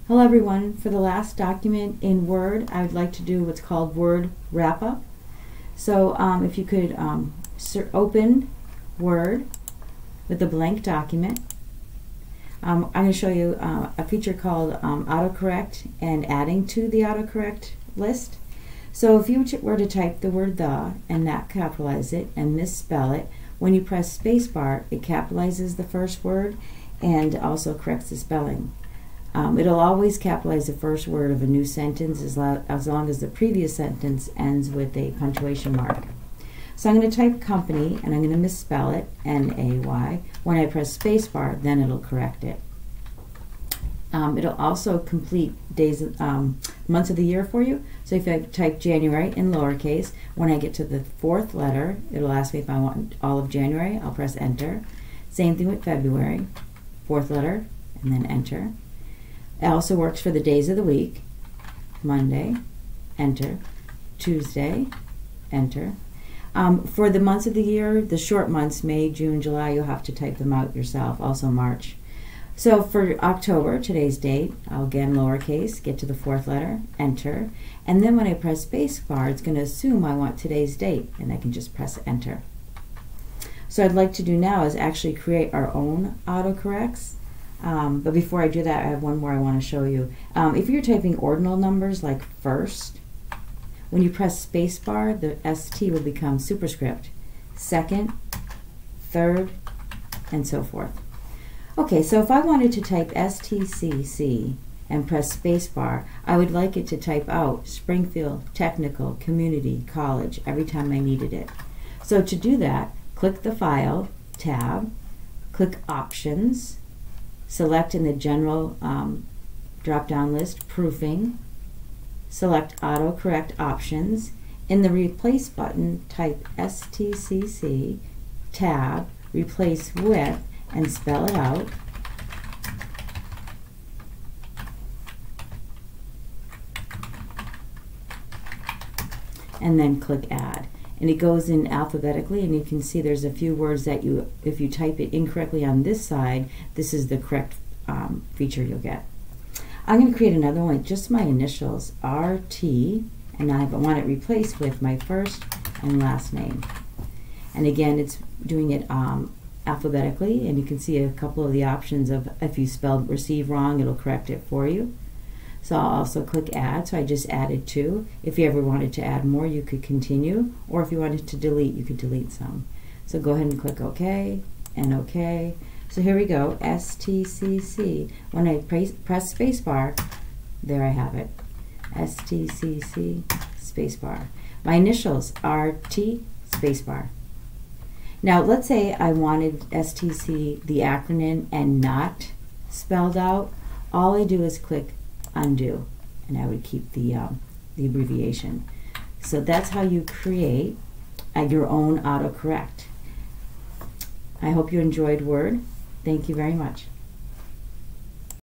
Hello everyone. For the last document in Word, I would like to do what's called Word Wrap-Up. So if you could open Word with a blank document. I'm going to show you a feature called autocorrect and adding to the autocorrect list. So if you were to type the word "the" and not capitalize it and misspell it, when you press spacebar, it capitalizes the first word and also corrects the spelling. It'll always capitalize the first word of a new sentence as long as the previous sentence ends with a punctuation mark. So I'm going to type company and I'm going to misspell it, N-A-Y. When I press spacebar, then it'll correct it. It'll also complete days, months of the year for you. So if I type January in lowercase, when I get to the fourth letter, it'll ask me if I want all of January. I'll press enter. Same thing with February, fourth letter, and then enter. It also works for the days of the week. Monday, enter. Tuesday, enter. For the months of the year, the short months, May, June, July, you'll have to type them out yourself, also March. So for October, today's date, I'll again lowercase, get to the fourth letter, enter, and then when I press space bar, it's going to assume I want today's date, and I can just press enter. So what I'd like to do now is actually create our own autocorrects. But before I do that, I have one more I want to show you. If you're typing ordinal numbers like first, when you press spacebar, the ST will become superscript, second, third, and so forth. Okay, so if I wanted to type STCC and press spacebar, I would like it to type out Springfield Technical Community College every time I needed it. So to do that, click the File tab, click Options, select in the General drop-down list Proofing, select Autocorrect Options. In the Replace button, type STCC, tab, replace with, and spell it out. And then click Add. And it goes in alphabetically, and you can see there's a few words that if you type it incorrectly on this side, this is the correct feature you'll get. I'm going to create another one with just my initials, RT, and I want it replaced with my first and last name. And again, it's doing it alphabetically, and you can see a couple of the options of if you spelled receive wrong, it'll correct it for you. So I'll also click Add, so I just added 2. If you ever wanted to add more, you could continue, or if you wanted to delete, you could delete some. So go ahead and click OK, and OK. So here we go, STCC. When I press spacebar, there I have it, STCC spacebar. My initials are T spacebar. Now let's say I wanted STC, the acronym, and not spelled out. All I do is click undo, and I would keep the abbreviation. So that's how you create your own autocorrect. I hope you enjoyed Word. Thank you very much.